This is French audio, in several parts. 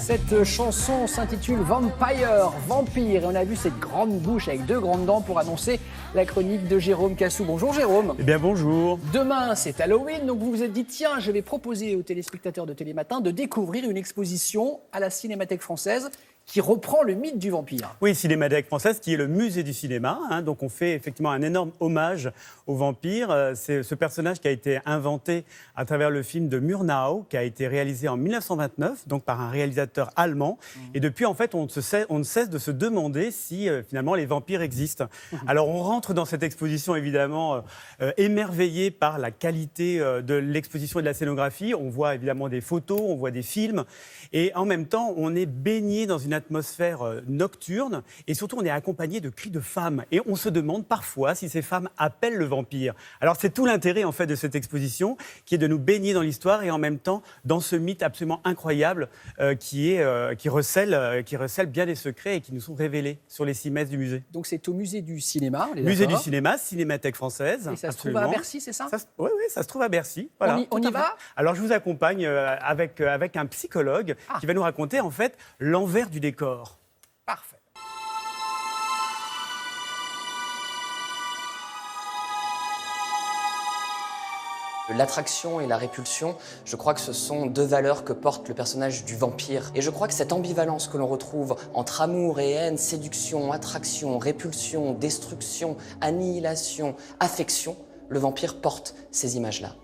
Cette chanson s'intitule Vampire, Vampire. Et on a vu cette grande bouche avec deux grandes dents pour annoncer la chronique de Jérôme Cassou. Bonjour Jérôme. Eh bien bonjour. Demain c'est Halloween, donc vous vous êtes dit tiens, je vais proposer aux téléspectateurs de Télématin de découvrir une exposition à la Cinémathèque française qui reprend le mythe du vampire. Oui, Cinémathèque française, qui est le musée du cinéma. Donc on fait effectivement un énorme hommage au vampire. C'est ce personnage qui a été inventé à travers le film de Murnau, qui a été réalisé en 1929, donc par un réalisateur allemand. Et depuis, en fait, on ne cesse de se demander si finalement les vampires existent. Alors on rentre dans cette exposition évidemment émerveillé par la qualité de l'exposition et de la scénographie. On voit évidemment des photos, on voit des films. Et en même temps, on est baigné dans une atmosphère nocturne et surtout on est accompagné de cris de femmes et on se demande parfois si ces femmes appellent le vampire. Alors c'est tout l'intérêt en fait de cette exposition qui est de nous baigner dans l'histoire et en même temps dans ce mythe absolument incroyable qui recèle bien des secrets et qui nous sont révélés sur les 6 mètres du musée. Donc c'est au musée du cinéma. Musée du cinéma, Cinémathèque française. Et ça absolument. se trouve à Bercy, c'est ça? Oui, ça se trouve à Bercy. Voilà, on y va? Alors je vous accompagne avec un psychologue qui va nous raconter en fait l'envers du décor. Parfait. L'attraction et la répulsion, je crois que ce sont deux valeurs que porte le personnage du vampire. Et je crois que cette ambivalence que l'on retrouve entre amour et haine, séduction, attraction, répulsion, destruction, annihilation, affection, le vampire porte ces images-là.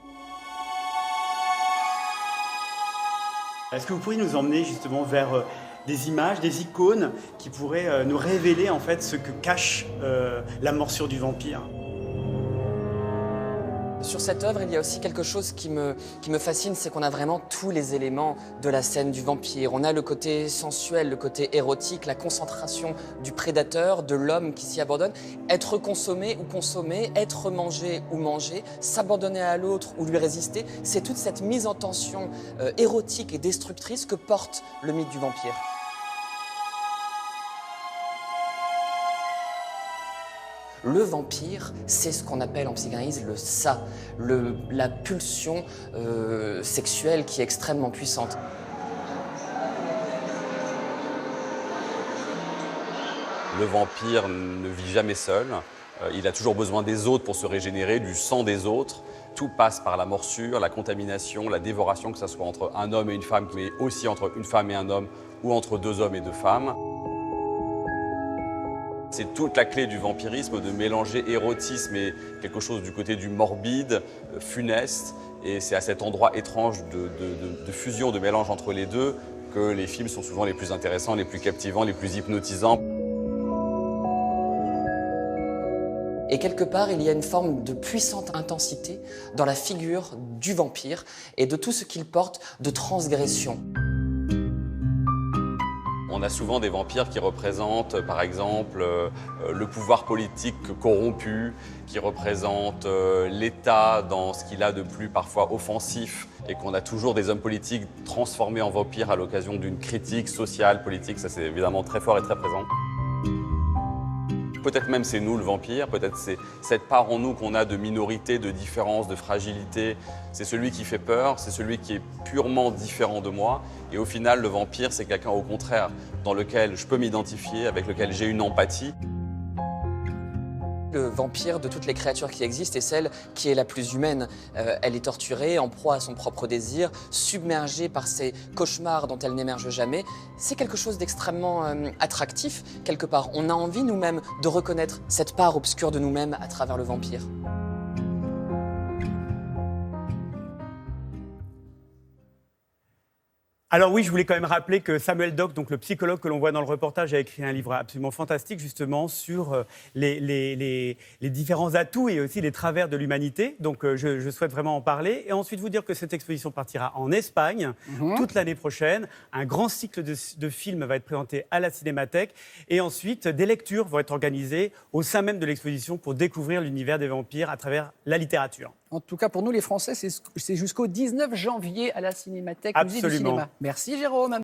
Est-ce que vous pourriez nous emmener justement vers des images, des icônes qui pourraient nous révéler en fait ce que cache la morsure du vampire? Sur cette œuvre, il y a aussi quelque chose qui me fascine, c'est qu'on a vraiment tous les éléments de la scène du vampire. On a le côté sensuel, le côté érotique, la concentration du prédateur, de l'homme qui s'y abandonne. Être consommé ou consommé, être mangé ou mangé, s'abandonner à l'autre ou lui résister, c'est toute cette mise en tension érotique et destructrice que porte le mythe du vampire. Le vampire, c'est ce qu'on appelle en psychanalyse le ça, la pulsion sexuelle qui est extrêmement puissante. Le vampire ne vit jamais seul, il a toujours besoin des autres pour se régénérer, du sang des autres. Tout passe par la morsure, la contamination, la dévoration, que ce soit entre un homme et une femme, mais aussi entre une femme et un homme, ou entre 2 hommes et 2 femmes. C'est toute la clé du vampirisme, de mélanger érotisme et quelque chose du côté du morbide, funeste. Et c'est à cet endroit étrange de fusion, de mélange entre les deux, que les films sont souvent les plus intéressants, les plus captivants, les plus hypnotisants. Et quelque part, il y a une forme de puissante intensité dans la figure du vampire et de tout ce qu'il porte de transgression. On a souvent des vampires qui représentent, par exemple, le pouvoir politique corrompu, qui représentent l'État dans ce qu'il a de plus parfois offensif, et qu'on a toujours des hommes politiques transformés en vampires à l'occasion d'une critique sociale, politique. Ça, c'est évidemment très fort et très présent. Peut-être même c'est nous le vampire, peut-être c'est cette part en nous qu'on a de minorité, de différence, de fragilité. C'est celui qui fait peur, c'est celui qui est purement différent de moi. Et au final, le vampire, c'est quelqu'un au contraire dans lequel je peux m'identifier, avec lequel j'ai une empathie. Le vampire de toutes les créatures qui existent est celle qui est la plus humaine. Elle est torturée, en proie à son propre désir, submergée par ses cauchemars dont elle n'émerge jamais. C'est quelque chose d'extrêmement attractif, quelque part. On a envie nous-mêmes de reconnaître cette part obscure de nous-mêmes à travers le vampire. Alors oui, je voulais quand même rappeler que Samuel Dock, donc le psychologue que l'on voit dans le reportage, a écrit un livre absolument fantastique justement sur les différents atouts et aussi les travers de l'humanité. Donc je souhaite vraiment en parler. Et ensuite vous dire que cette exposition partira en Espagne toute l'année prochaine. Un grand cycle de films va être présenté à la Cinémathèque. Et ensuite, des lectures vont être organisées au sein même de l'exposition pour découvrir l'univers des vampires à travers la littérature. En tout cas, pour nous les Français, c'est jusqu'au 19 janvier à la Cinémathèque, musée du Absolument. cinéma. Merci Jérôme.